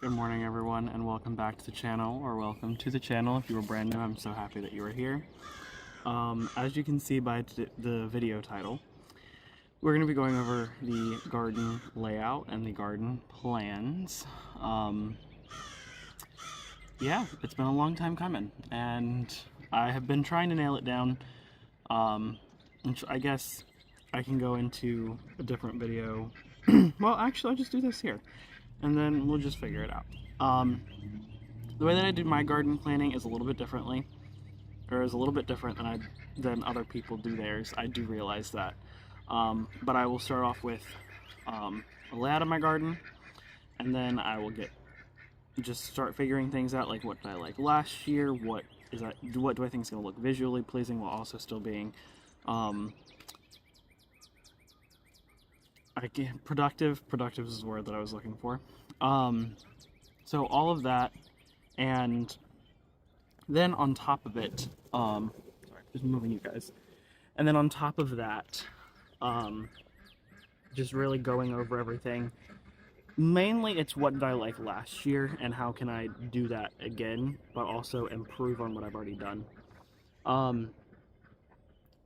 Good morning everyone, and welcome back to the channel, or welcome to the channel if you were brand new. I'm so happy that you are here. As you can see by the video title, we're going to be going over the garden layout and the garden plans. Yeah, it's been a long time coming, and I have been trying to nail it down. Which I guess I can go into a different video. Well, actually, I'll just do this here, and then we'll just figure it out. The way that I do my garden planning is a little bit differently, or is a little bit different than other people do theirs. I do realize that. But I will start off with a layout of my garden, and then I will just start figuring things out, like what did I like last year, what do I think is going to look visually pleasing while also still being productive is the word that I was looking for. So all of that, and then on top of it, sorry, just moving you guys, and then on top of that, just really going over everything. Mainly it's what did I like last year and how can I do that again, but also improve on what I've already done.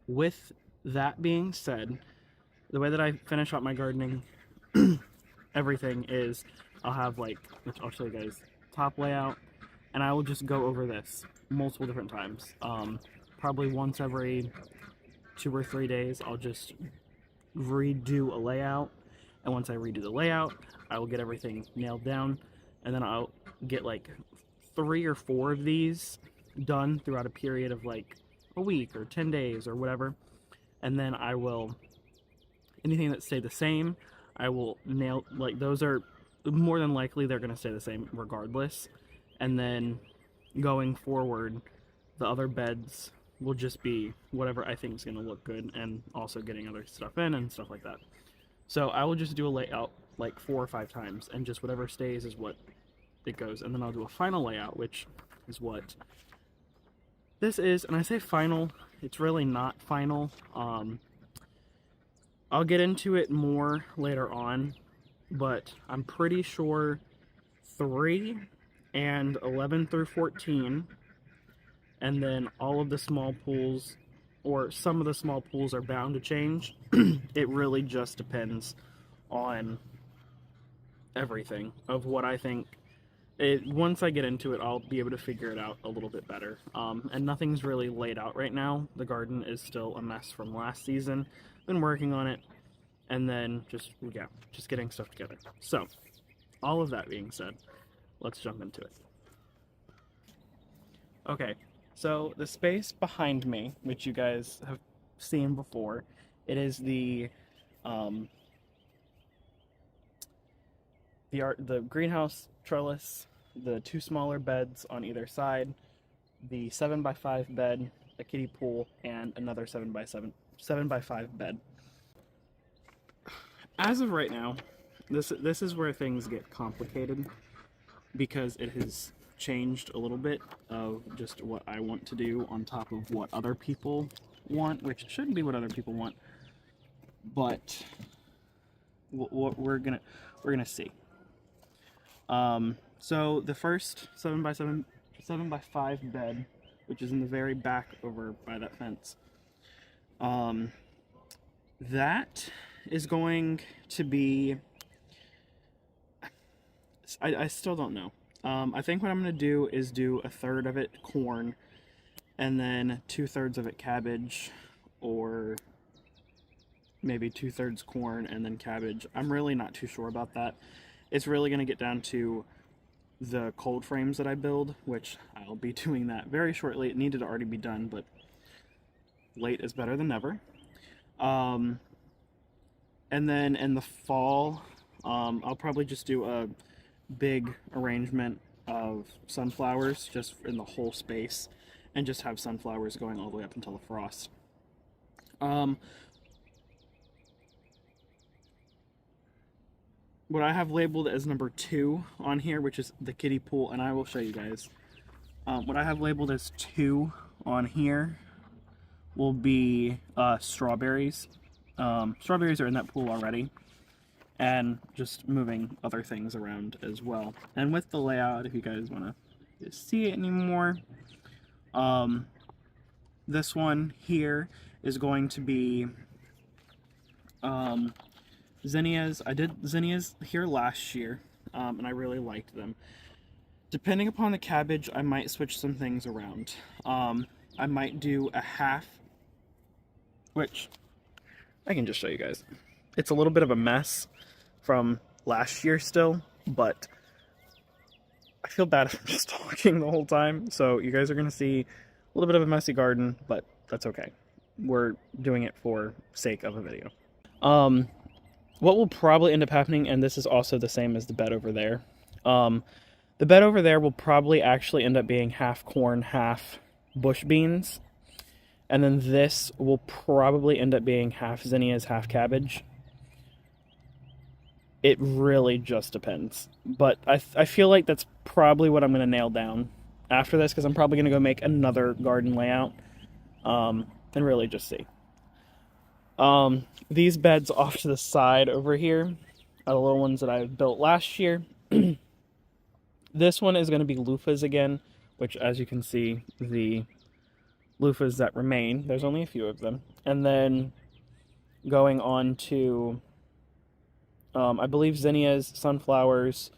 With that being said, the way that I finish up my gardening, everything is I'll have which I'll show you guys, top layout, and I will just go over this multiple different times. Probably once every 2 or 3 days, I'll just redo a layout, and once I redo the layout, I will get everything nailed down, and then I'll get like 3 or 4 of these done throughout a period of like a week or 10 days or whatever, and then I will, anything that stay the same, I will nail, like those are more than likely they're going to stay the same regardless, and then going forward the other beds will just be whatever I think is going to look good, and also getting other stuff in and stuff like that. So I will just do a layout like 4 or 5 times, and just whatever stays is what it goes, and then I'll do a final layout, which is what this is. And I say final, it's really not final. I'll get into it more later on, but I'm pretty sure 3 and 11 through 14, and then all of the small pools, or some of the small pools, are bound to change. It really just depends on everything of what I think. Once I get into it, I'll be able to figure it out a little bit better. And nothing's really laid out right now. The garden is still a mess from last season. Been working on it, and then just getting stuff together. So, all of that being said, let's jump into it. Okay, so the space behind me, which you guys have seen before, it is the greenhouse trellis, the 2 smaller beds on either side, the 7x5 bed, a kiddie pool, and another 7x5 bed. As of right now, this is where things get complicated, because it has changed a little bit of just what I want to do on top of what other people want, which shouldn't be what other people want, but we're gonna see. So the first 7x5 bed, which is in the very back over by that fence, that is going to be, I still don't know. I think what I'm going to do is do 1/3 of it corn, and then 2/3 of it cabbage, or maybe 2/3 corn and then cabbage. I'm really not too sure about that. It's really going to get down to the cold frames that I build, which I'll be doing that very shortly. It needed to already be done, but late is better than never. And then in the fall, I'll probably just do a big arrangement of sunflowers just in the whole space, and just have sunflowers going all the way up until the frost. What I have labeled as number 2 on here, which is the kiddie pool, and I will show you guys. What I have labeled as 2 on here will be strawberries. Strawberries are in that pool already, and just moving other things around as well. And with the layout, if you guys want to see it anymore, this one here is going to be zinnias. I did zinnias here last year, and I really liked them. Depending upon the cabbage, I might switch some things around. I might do a half, which I can just show you guys. It's a little bit of a mess from last year still, but I feel bad if I'm just talking the whole time, so you guys are going to see a little bit of a messy garden, but that's okay. We're doing it for sake of a video. What will probably end up happening, and this is also the same as the bed over there, the bed over there will probably actually end up being half corn, half bush beans. And then this will probably end up being half zinnias, half cabbage. It really just depends. But I feel like that's probably what I'm going to nail down after this, because I'm probably going to go make another garden layout and really just see. These beds off to the side over here are the little ones that I built last year. This one is going to be loofahs again, which, as you can see, the loofahs that remain, there's only a few of them. And then going on to, I believe, zinnias, sunflowers,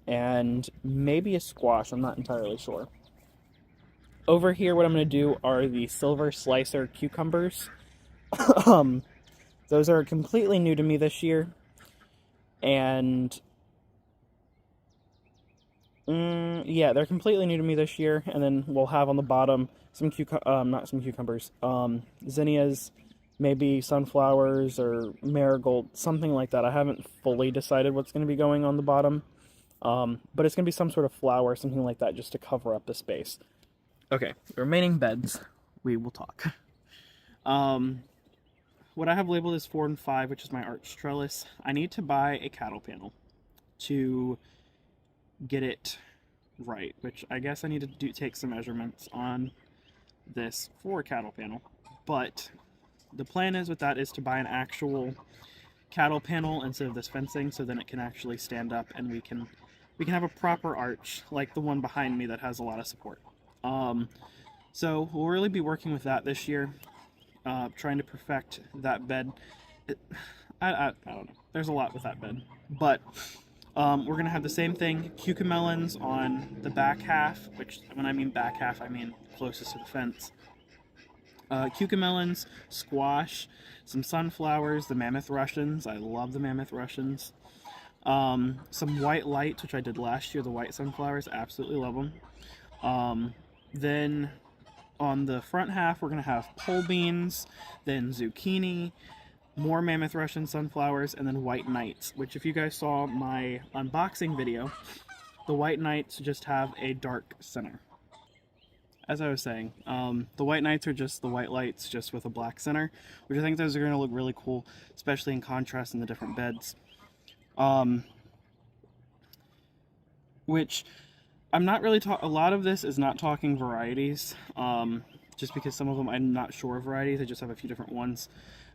and maybe a squash. I'm not entirely sure. Over here, what I'm going to do are the silver slicer cucumbers. Those are completely new to me this year. And yeah, they're completely new to me this year. And then we'll have on the bottom some not some cucumbers, zinnias, maybe sunflowers or marigold, something like that. I haven't fully decided what's going to be going on the bottom, but it's going to be some sort of flower, something like that, just to cover up the space. Okay, the remaining beds, we will talk. What I have labeled as 4 and 5, which is my arch trellis. I need to buy a cattle panel to get it right, which I guess I need to take some measurements on this for a cattle panel. But the plan is with that is to buy an actual cattle panel instead of this fencing, so then it can actually stand up and we can have a proper arch like the one behind me that has a lot of support. So we'll really be working with that this year, trying to perfect that bed. I don't know. There's a lot with that bed, but we're gonna have the same thing: cucamelons on the back half, which when I mean back half, I mean closest to the fence. Cucamelons, squash, some sunflowers, the mammoth Russians. I love the mammoth Russians. Some white lights, which I did last year. The white sunflowers, absolutely love them. Then on the front half, we're gonna have pole beans, then zucchini, more mammoth Russian sunflowers, and then white knights, which if you guys saw my unboxing video, the white knights just have a dark center. As I was saying, the white knights are just the white lights just with a black center, which I think those are going to look really cool, especially in contrast in the different beds. Which I'm not really a lot of this is not talking varieties, just because some of them I'm not sure of varieties. I just have a few different ones,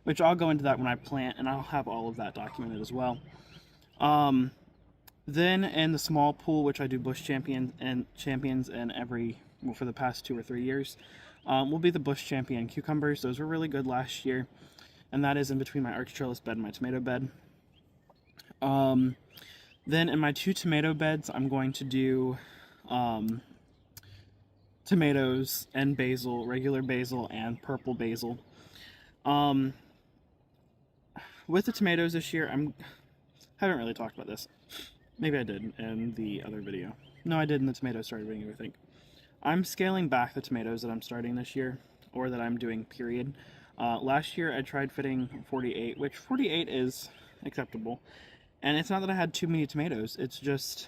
which I'll go into that when I plant, and I'll have all of that documented as well. Then in the small pool, which I do bush champions in every, well, for the past 2 or 3 years, will be the bush champion cucumbers. Those were really good last year, and that is in between my arch trellis bed and my tomato bed. Then in my 2 tomato beds, I'm going to do tomatoes and basil, regular basil and purple basil. With the tomatoes this year, haven't really talked about this. Maybe I did in the other video. No, I did in the tomato started video, I think. I'm scaling back the tomatoes that I'm starting this year, or that I'm doing, period. Last year I tried fitting 48, which 48 is acceptable. And it's not that I had too many tomatoes, it's just,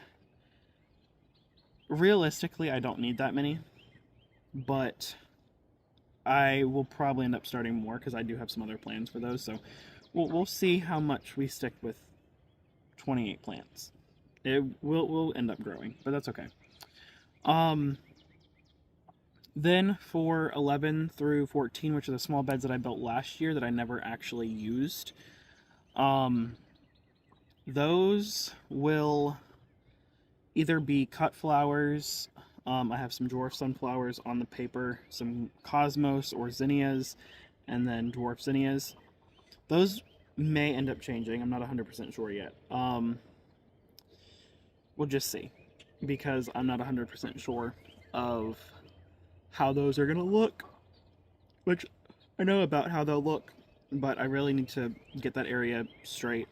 realistically, I don't need that many. But I will probably end up starting more, because I do have some other plans for those, so we'll see how much we stick with 28 plants. It will end up growing, but that's okay. Then for 11 through 14, which are the small beds that I built last year that I never actually used, those will either be cut flowers. I have some dwarf sunflowers on the paper, some cosmos or zinnias, and then dwarf zinnias. Those may end up changing. I'm not 100% sure yet. We'll just see, because I'm not 100% sure of how those are going to look, which I know about how they'll look, but I really need to get that area straight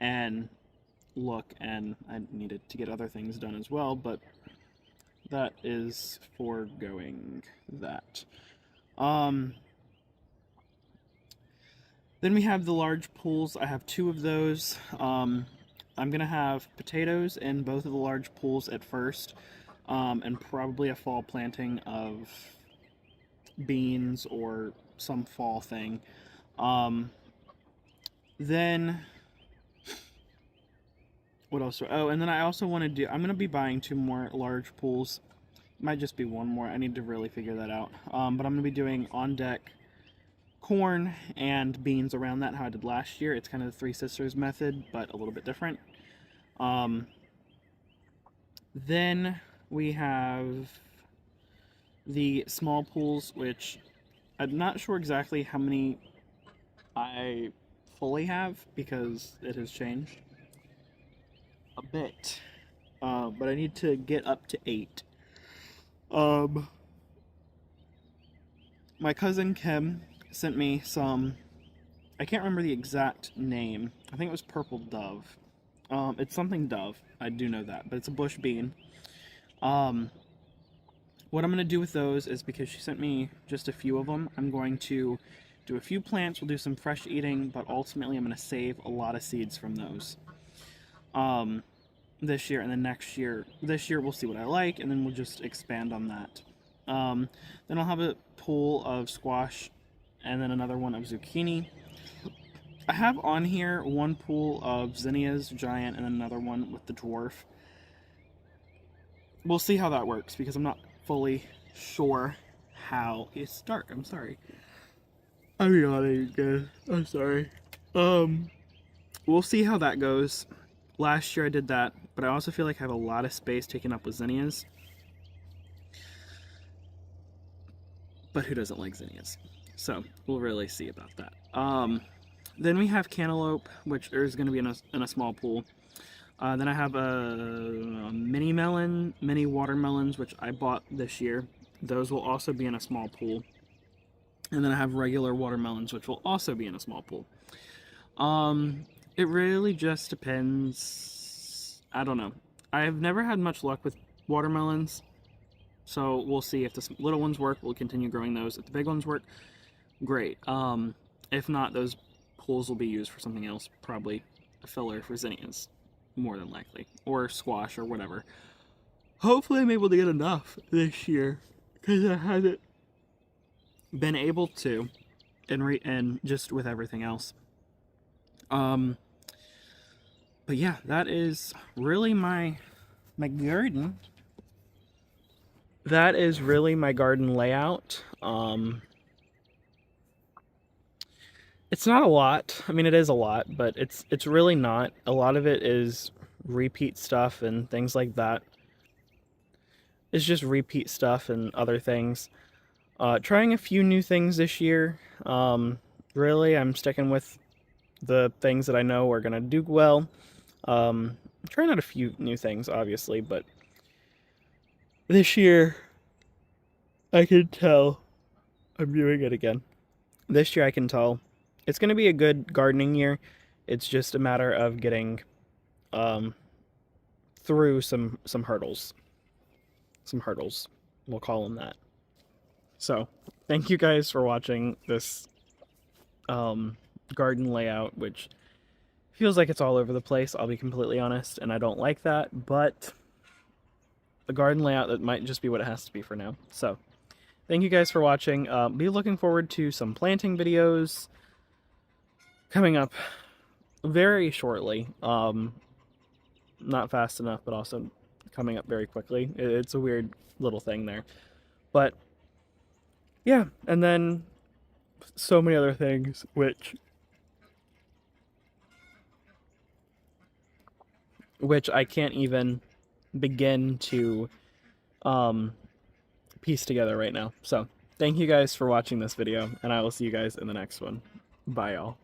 and look, and I needed to get other things done as well, but that is foregoing that. Then we have the large pools. I have 2 of those. I'm gonna have potatoes in both of the large pools at first, and probably a fall planting of beans or some fall thing. Then what else? Oh, and then I also want to do, I'm going to be buying 2 more large pools. Might just be 1 more. I need to really figure that out. But I'm going to be doing on deck corn and beans around that, how I did last year. It's kind of the Three Sisters method, but a little bit different. Then we have the small pools, which I'm not sure exactly how many I fully have because it has changed a bit, but I need to get up to 8. My cousin Kim sent me some, I can't remember the exact name. I think it was purple dove. It's something dove, I do know that, but it's a bush bean. What I'm going to do with those is, because she sent me just a few of them, I'm going to do a few plants, we'll do some fresh eating, but ultimately I'm going to save a lot of seeds from those. This year, and then next year. This year we'll see what I like, and then we'll just expand on that. Then I'll have a pool of squash, and then another one of zucchini. I have on here 1 pool of zinnias, giant, and another one with the dwarf. We'll see how that works, because I'm not fully sure how. It's dark, I'm sorry. I'm yawning again, I'm sorry. We'll see how that goes. Last year I did that, but I also feel like I have a lot of space taken up with zinnias. But who doesn't like zinnias? So we'll really see about that. Then we have cantaloupe, which is going to be in a small pool. Then I have a mini melon, mini watermelons, which I bought this year. Those will also be in a small pool. And then I have regular watermelons, which will also be in a small pool. It really just depends. I don't know. I've never had much luck with watermelons, so we'll see. If the little ones work, we'll continue growing those. If the big ones work, great. If not, those pools will be used for something else, probably a filler for zinnias, more than likely, or squash or whatever. Hopefully I'm able to get enough this year, because I haven't been able to, and just with everything else. But yeah, that is really my garden. That is really my garden layout. It's not a lot. I mean, it is a lot, but it's really not. A lot of it is repeat stuff and things like that. It's just repeat stuff and other things. Trying a few new things this year. Really, I'm sticking with the things that I know are gonna do well. Trying out a few new things, obviously, but this year I can tell. I'm doing it again. This year I can tell it's gonna be a good gardening year. It's just a matter of getting through some hurdles. Some hurdles, we'll call them that. So, thank you guys for watching this garden layout, which feels like it's all over the place, I'll be completely honest, and I don't like that, but a garden layout that might just be what it has to be for now. So, thank you guys for watching. Be looking forward to some planting videos coming up very shortly. Not fast enough, but also coming up very quickly. It's a weird little thing there. But, yeah, and then so many other things, which which I can't even begin to piece together right now. So thank you guys for watching this video, and I will see you guys in the next one. Bye, y'all.